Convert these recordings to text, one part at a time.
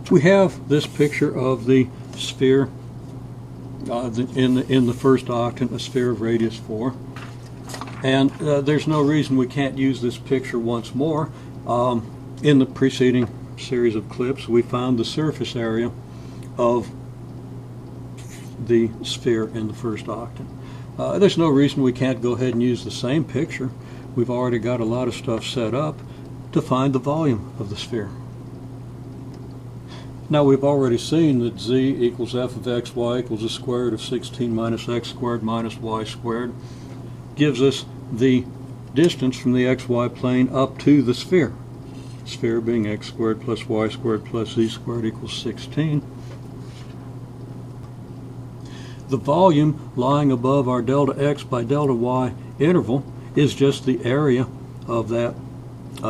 We have this picture of the sphere in the first octant, a sphere of radius 4. And there's no reason we can't use this picture once more. In the preceding series of clips, we found the surface area of the sphere in the first octant. There's no reason we can't go ahead and use the same picture. We've already got a lot of stuff set up to find the volume of the sphere. Now we've already seen that z equals f of xy equals the square root of 16 minus x squared minus y squared gives us the distance from the xy plane up to the sphere. Sphere being x squared plus y squared plus z squared equals 16. The volume lying above our delta x by delta y interval is just the area of that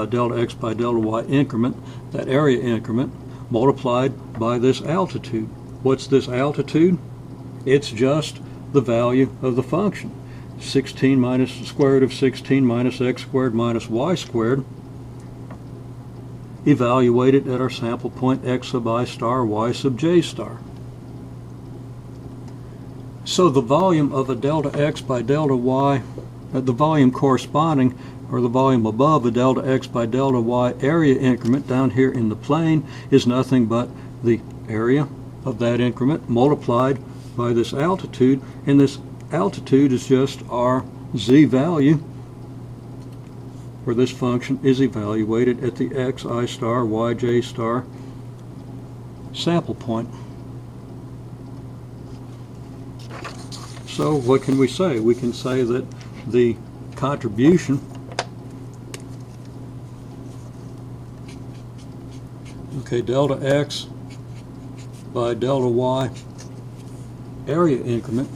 delta x by delta y increment, that area increment, multiplied by this altitude. What's this altitude? It's just the value of the function. 16 minus the square root of 16 minus x squared minus y squared, evaluated at our sample point x sub I star, y sub j star. So the volume of a delta x by delta y, the volume corresponding, or the volume above a delta x by delta y area increment down here in the plane, is nothing but the area of that increment multiplied by this altitude, and this altitude is just our z value, where this function is evaluated at the xi star yj star sample point. So what can we say? We can say that the contribution delta x by delta y area increment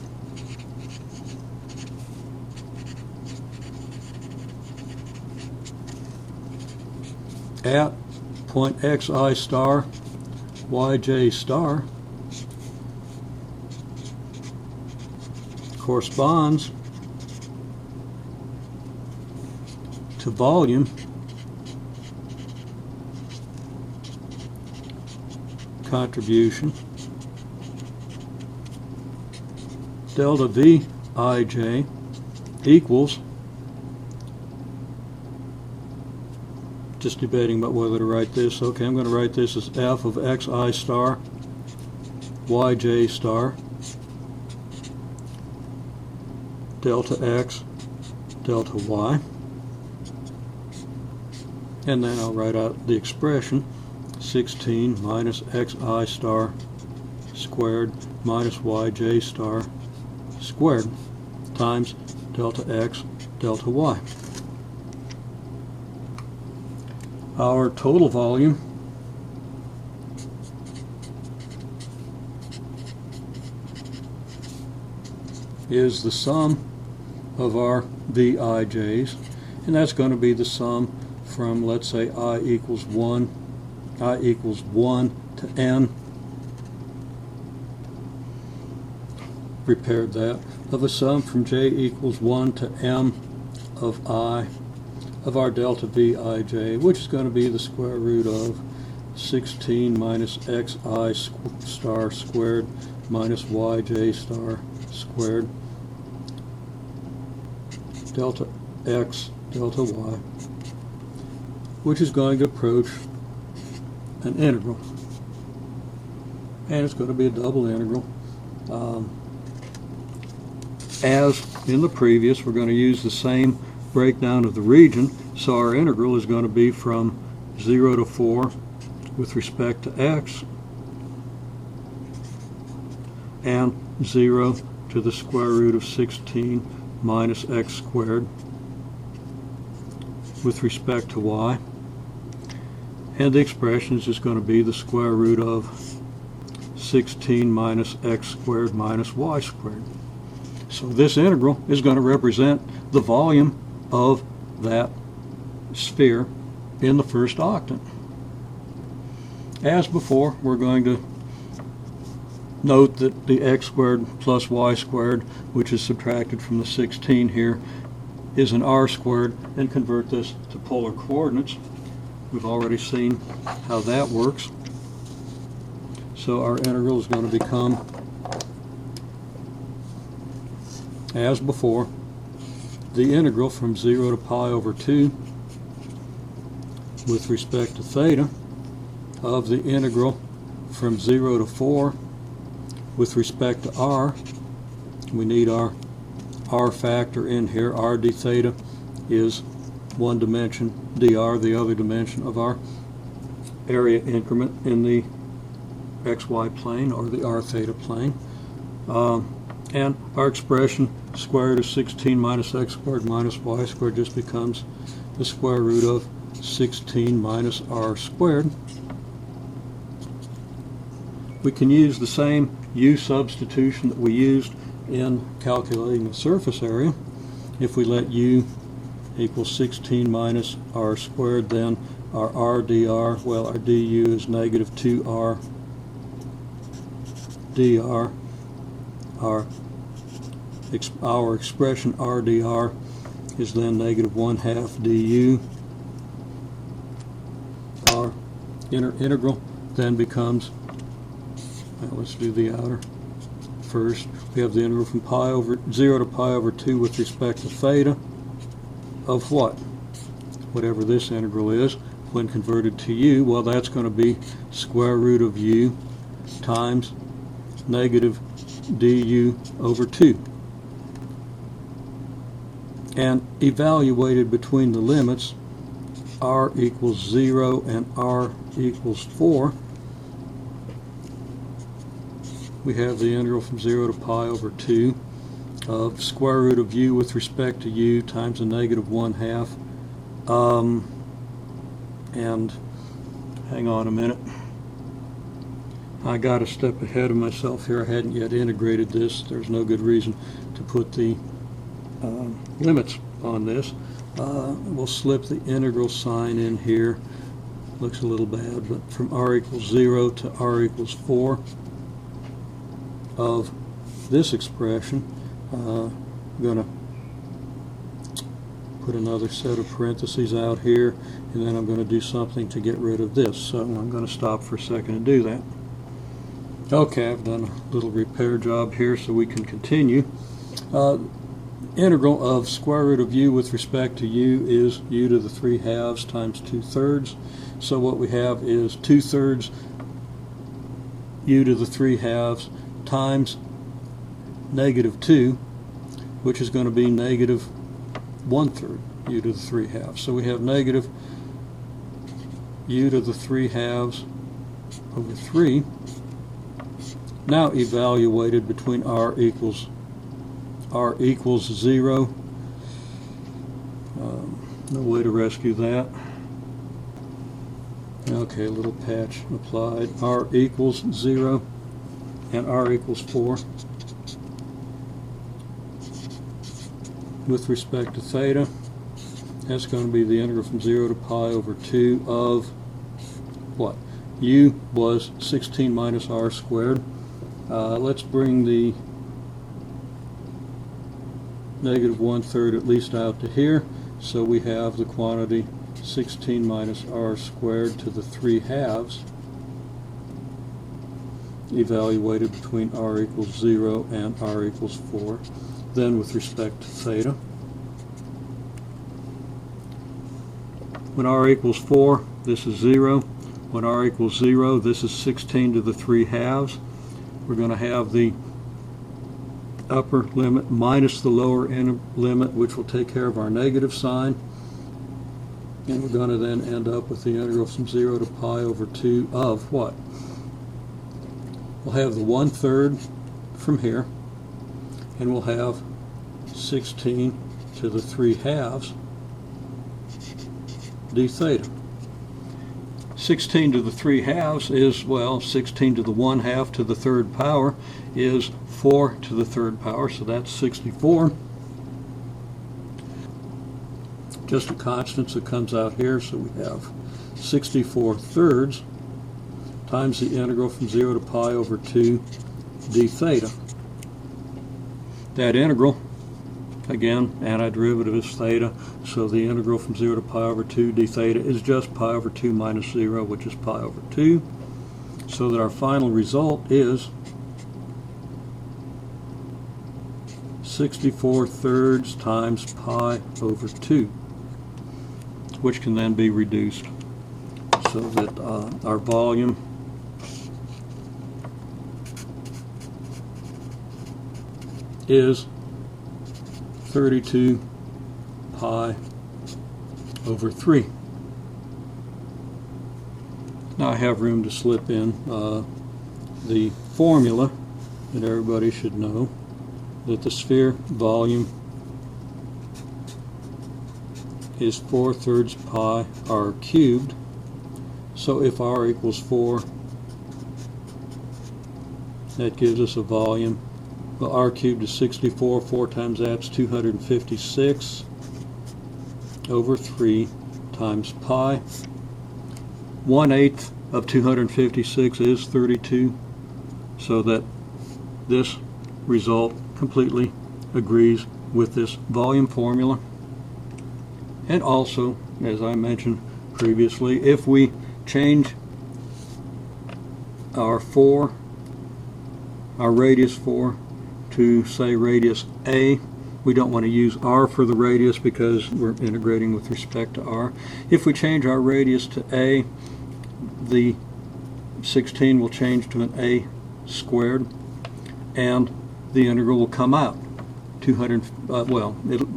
at point xi star yj star corresponds to volume contribution delta Vij equals, just debating about whether to write this. Okay, I'm going to write this as f of xi star yj star delta x delta y, and then I'll write out the expression 16 minus xi star squared minus yj star squared times delta x delta y. Our total volume is the sum of our Vij's, and that's going to be the sum from, let's say, I equals 1 to n, prepared that, of a sum from j equals 1 to m of I of our delta Vij, which is going to be the square root of 16 minus xi star squared minus yj star squared delta x delta y, which is going to approach an integral, and it's going to be a double integral. As in the previous, we're going to use the same breakdown of the region, so our integral is going to be from 0 to 4 with respect to x, and 0 to the square root of 16 minus x squared with respect to y, and the expression is just going to be the square root of 16 minus x squared minus y squared. So this integral is going to represent the volume of that sphere in the first octant. As before, we're going to note that the x squared plus y squared, which is subtracted from the 16 here, is an r squared, and convert this to polar coordinates. We've already seen how that works. So our integral is going to become, as before, the integral from 0 to pi over 2 with respect to theta of the integral from 0 to 4 with respect to r. We need our r factor in here. R d theta is one dimension, dr the other dimension of our area increment in the xy plane or the r theta plane. And our expression square root of 16 minus x squared minus y squared just becomes the square root of 16 minus r squared. We can use the same u substitution that we used in calculating the surface area. If we let u equal 16 minus r squared, then our r dr, well, our du is negative 2r dr. Our expression r dr is then negative 1/2 du. Our integral then becomes, well, let's do the outer first. We have the integral from 0 to pi over 2 with respect to theta of what? Whatever this integral is when converted to u. Well, that's going to be square root of u times negative du over 2. And evaluated between the limits r equals 0 and r equals 4, we have the integral from 0 to pi over 2 of square root of u with respect to u times a negative 1/2. And hang on a minute. I got a step ahead of myself here. I hadn't yet integrated this. There's no good reason to put the limits on this. We'll slip the integral sign in here. Looks a little bad, but from r equals 0 to r equals 4 of this expression, I'm going to put another set of parentheses out here, and then I'm going to do something to get rid of this. So I'm going to stop for a second and do that. Okay, I've done a little repair job here so we can continue. Integral of square root of u with respect to u is u to the 3/2 times 2/3. So what we have is 2/3 u to the 3/2 times negative 2, which is going to be negative 1/3 u to the 3/2. So we have negative u to the 3/2 over 3. Now evaluated between r equals 0. No way to rescue that. Okay, a little patch applied. R equals 0 and r equals 4. With respect to theta, that's going to be the integral from 0 to pi over 2 of what? U was 16 minus r squared. Let's bring the negative 1/3 at least out to here. So we have the quantity 16 minus r squared to the 3/2 evaluated between r equals 0 and r equals 4. Then with respect to theta, when r equals 4, this is 0. When r equals 0, this is 16 to the 3/2. We're going to have the upper limit minus the lower limit, which will take care of our negative sign. And we're going to then end up with the integral from 0 to pi over 2 of what? We'll have the 1/3 from here, and we'll have 16 to the 3/2 d theta. 16 to the 3/2 is, well, 16 to the 1/2 to the 3rd power is 4 to the 3rd power, so that's 64. Just a constant, so it comes out here, so we have 64/3 times the integral from 0 to pi over 2 d theta. That integral, again, antiderivative is theta, so the integral from 0 to pi over 2 d theta is just pi over 2 minus 0, which is pi over 2. so that our final result is 64 thirds times pi over 2, which can then be reduced so that our volume is 32 pi over 3. Now I have room to slip in the formula that everybody should know, that the sphere volume is 4/3 pi r cubed. So if r equals 4, that gives us a volume. Well, r cubed is 64. 4 times that's 256 over 3 times pi. 1/8 of 256 is 32, so that this result completely agrees with this volume formula. And also, as I mentioned previously, if we change our radius 4 to, say, radius A, we don't want to use r for the radius because we're integrating with respect to r. If we change our radius to A, the 16 will change to an A squared, and the integral will come out 200.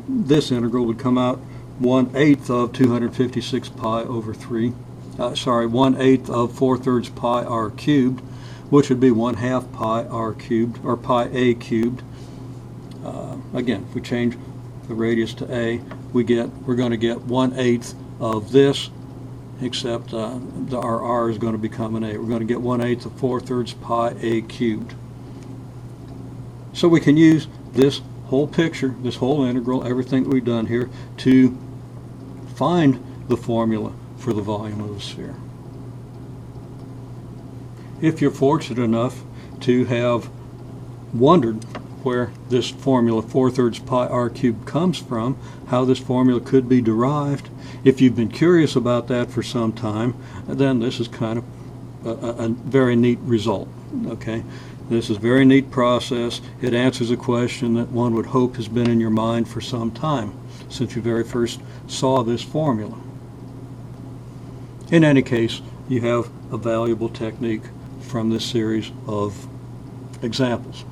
This integral would come out 1/8 of 256 pi over 3. 1/8 of 4/3 pi r cubed, which would be 1/2 pi r cubed, or pi a cubed. Again, if we change the radius to A, we're going to get 1/8 of this, except our r is going to become an A. We're going to get 1/8 of 4/3 pi a cubed. So we can use this whole picture, this whole integral, everything that we've done here, to find the formula for the volume of the sphere. If you're fortunate enough to have wondered where this formula 4/3 pi r cubed comes from, how this formula could be derived, if you've been curious about that for some time, then this is kind of a very neat result. Okay, this is a very neat process. It answers a question that one would hope has been in your mind for some time, since you very first saw this formula. In any case, you have a valuable technique from this series of examples.